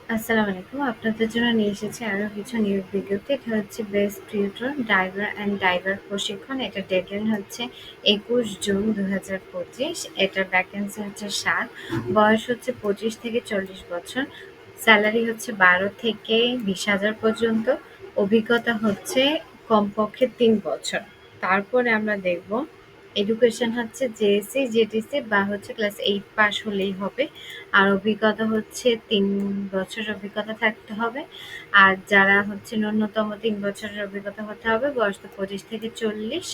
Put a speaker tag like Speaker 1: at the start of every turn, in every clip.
Speaker 1: আসসালামু আলাইকুম। আপনাদের জন্য নিয়ে এসেছি আরো কিছু নিয়োগ বিজ্ঞপ্তি। এটা হচ্ছে best tutor, driver and driver প্রশিক্ষণ। এটা ডেডলাইন হচ্ছে ২১ জুন ২০২৫। এটার ভ্যাকেন্সি হচ্ছে ৭। বয়স হচ্ছে ২৫ থেকে ৪০ বছর। স্যালারি হচ্ছে ১২ থেকে ২০,০০০ পর্যন্ত। অভিজ্ঞতা হচ্ছে কমপক্ষে ৩ বছর। তারপরে আমরা দেখব এডুকেশন হচ্ছে জেএসসি, জেটিসি বা হচ্ছে ক্লাস ৮ পাস হলেই হবে। আর অভিজ্ঞতা হচ্ছে ৩ বছরের অভিজ্ঞতা থাকতে হবে। আর যারা হচ্ছে ন্যূনতম ৩ বছরের অভিজ্ঞতা হতে হবে, বয়স তো ২৫ থেকে ৪০।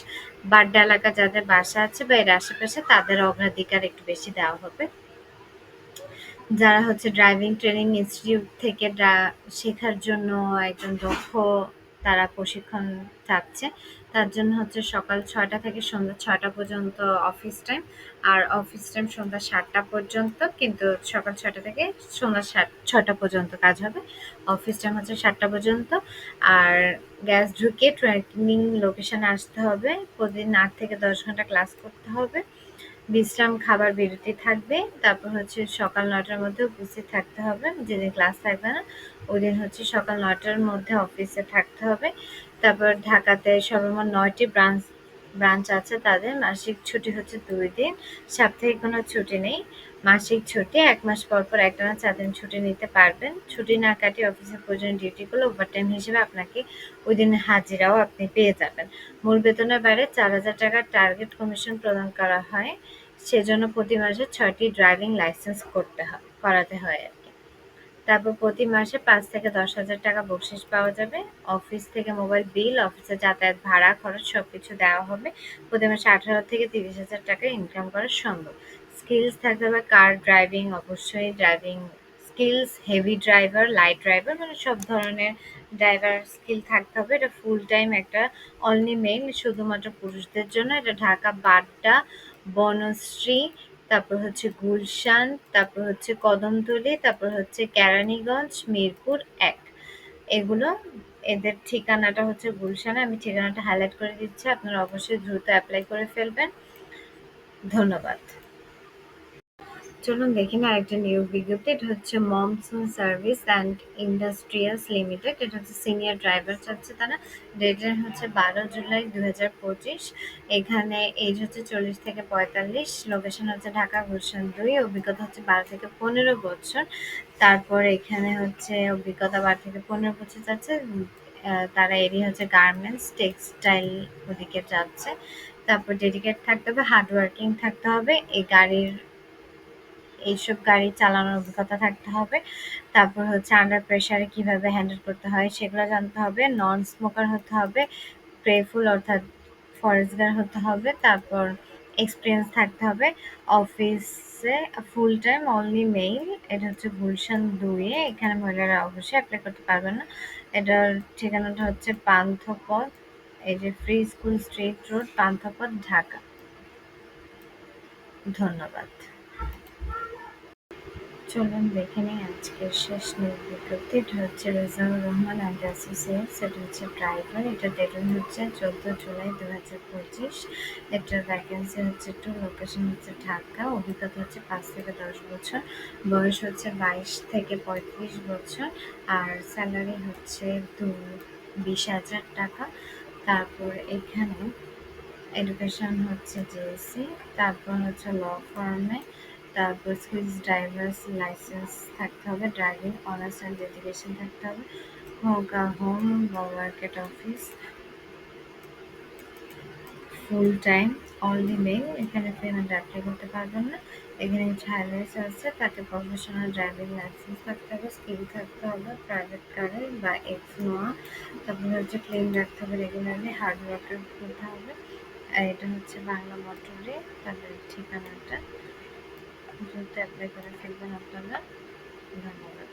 Speaker 1: বাড্ডা এলাকা যাদের বাসা আছে বা এর আশেপাশে তাদের অগ্রাধিকার একটু বেশি দেওয়া হবে। যারা হচ্ছে ড্রাইভিং ট্রেনিং ইনস্টিটিউট থেকে শেখার জন্য একজন দক্ষ তারা প্রশিক্ষণ চাচ্ছে, তার জন্য হচ্ছে সকাল ৬টা থেকে সন্ধ্যা ৬টা পর্যন্ত অফিস টাইম। আর অফিস টাইম সন্ধ্যা ৭টা পর্যন্ত, কিন্তু সকাল ৬টা থেকে সন্ধ্যা ৬টা পর্যন্ত কাজ হবে। অফিস টাইম হচ্ছে ৭টা পর্যন্ত। আর গ্যাস ঢুকে ট্রেনিং লোকেশনে আসতে হবে। প্রতিদিন ৮ থেকে ১০ ঘন্টা ক্লাস করতে হবে। বিশ্রাম, খাবার বিরতি থাকবে। তারপর হচ্ছে সকাল ৯টার মধ্যে উপস্থিত থাকতে হবে। যেদিন ক্লাস থাকবে না, ওইদিন হচ্ছে সকাল ৯টার মধ্যে অফিসে থাকতে হবে। তারপর ঢাকাতে সর্বমোট ৯টি ব্রাঞ্চ আছে তাদের। মাসিক ছুটি হচ্ছে ২ দিন। সাপ্তাহিক কোনো ছুটি নেই। মাসিক ছুটি ১ মাস পর, পর একটানা ৪ দিন ছুটি নিতে পারবেন। ছুটি না কাটিয়ে অফিসের প্রয়োজনীয় ডিউটি করলে ওভারটাইম হিসেবে আপনাকে ওইদিনের হাজিরাও আপনি পেয়ে যাবেন। মূল বেতনের বাইরে ৪,০০০ টাকার টার্গেট কমিশন প্রদান করা হয়। সেজন্য প্রতি মাসে ৬টি ড্রাইভিং লাইসেন্স করাতে হয় আরকি। তারপর প্রতি মাসে ৫ থেকে ১০,০০০ টাকা বকশিশ পাওয়া যাবে। অফিস থেকে মোবাইল বিল, অফিসে যাতায়াত ভাড়া, খরচ সবকিছু দেওয়া হবে। প্রতি মাসে ১৮ থেকে ৩০,০০০ টাকা ইনকাম করা সম্ভব। স্কিলস থাকতে হবে কার ড্রাইভিং, অবশ্যই driving skills, heavy driver, light driver, মানে সব ধরনের ড্রাইভার স্কিল থাকতে হবে। এটা ফুল টাইম একটা অনলি মেইল, শুধুমাত্র পুরুষদের জন্য। এটা ঢাকা বাড্ডা, বনশ্রী, তারপর হচ্ছে গুলশান, তারপর হচ্ছে কদমতলী, তারপর হচ্ছে কেরানীগঞ্জ, মিরপুর ১। এগুলো এদের ঠিকানাটা হচ্ছে গুলশানে। আমি ঠিকানাটা হাইলাইট করে দিচ্ছি। আপনারা অবশ্যই দ্রুত এপ্লাই করে ফেলবেন। ধন্যবাদ। চলুন দেখি না আরেকটা নিয়োগ বিজ্ঞপ্তি। এটা হচ্ছে মমসুন সার্ভিস অ্যান্ড ইন্ডাস্ট্রিয়ালস লিমিটেড। এটা হচ্ছে সিনিয়র ড্রাইভার চাচ্ছে তারা। ডেডলাইন হচ্ছে ১২ জুলাই ২০২৫। এখানে এজ হচ্ছে ৪০ থেকে ৪৫। লোকেশন হচ্ছে ঢাকা গুলশান ২। অভিজ্ঞতা হচ্ছে ১২ থেকে ১৫ বছর। তারপর এখানে হচ্ছে অভিজ্ঞতা ১২ থেকে ১৫ বছর যাচ্ছে। তারা এরিয়া হচ্ছে গার্মেন্টস, টেক্সটাইল ওদিকে যাচ্ছে। তারপর ডেডিকেট থাকতে হবে, হার্ড ওয়ার্কিং থাকতে হবে। এইসব গাড়ি চালানোর অভিজ্ঞতা থাকতে হবে। তারপর হচ্ছে আন্ডার প্রেশারে কিভাবে হ্যান্ডেল করতে হয় সেগুলো জানতে হবে। নন স্মোকার হতে হবে। প্রেফুল অর্থাৎ ফরেস্টগার হতে হবে। তারপর এক্সপিরিয়েন্স থাকতে হবে। অফিসে ফুল টাইম অনলি মেইল। এটা হচ্ছে গুলশান ২ এ। এখানে মহিলারা অবশ্যই এপ্লাই করতে পারবে না। এটার ঠিকানাটা হচ্ছে পান্থপথ, এই যে free school street road, Panthapath, Dhaka. ধন্যবাদ। চলুন দেখে নিই আজকের শেষ নিয়োগ বিজ্ঞপ্তি। এটা হচ্ছে রেজাউর রহমান অ্যান্ড অ্যাসোসিয়েটস। এটা হচ্ছে ড্রাইভার। এটা ডেডলাইন হচ্ছে ১৪ জুলাই ২০২৫। এটার ভ্যাকেন্সি হচ্ছে 2, লোকেশন হচ্ছে ঢাকা। অভিজ্ঞতা হচ্ছে ৫ থেকে ১০ বছর। বয়স হচ্ছে ২২ থেকে ৩৫ বছর। আর স্যালারি হচ্ছে ২০,০০০ টাকা। তারপর এখানে এডুকেশন হচ্ছে জেএসসি। তারপর হচ্ছে ল ফার্মে। তারপর স্কিলস ড্রাইভার্স লাইসেন্স থাকতে হবে। ড্রাইভিং অনার্স অ্যান্ড এডুকেশন থাকতে হবে। হোম বা market office, full time only mail. এখানে পেমেন্ট অ্যাপ্লাই করতে পারবেন না। এখানে হাইলাইটস আছে, তাতে প্রফেশনাল ড্রাইভিং লাইসেন্স থাকতে হবে, স্কিল থাকতে হবে, প্রাইভেট কারে বা এক্স নোয়া। তারপর হচ্ছে ক্লিন রাখতে হবে রেগুলারলি, হার্ড ওয়ার্কার হতে হবে। আর এটা হচ্ছে বাংলা মোটরে তাদের ঠিকানাটা। দ্রুত অ্যাপ্লাই করে ফেলবেন আপনারা। ধন্যবাদ।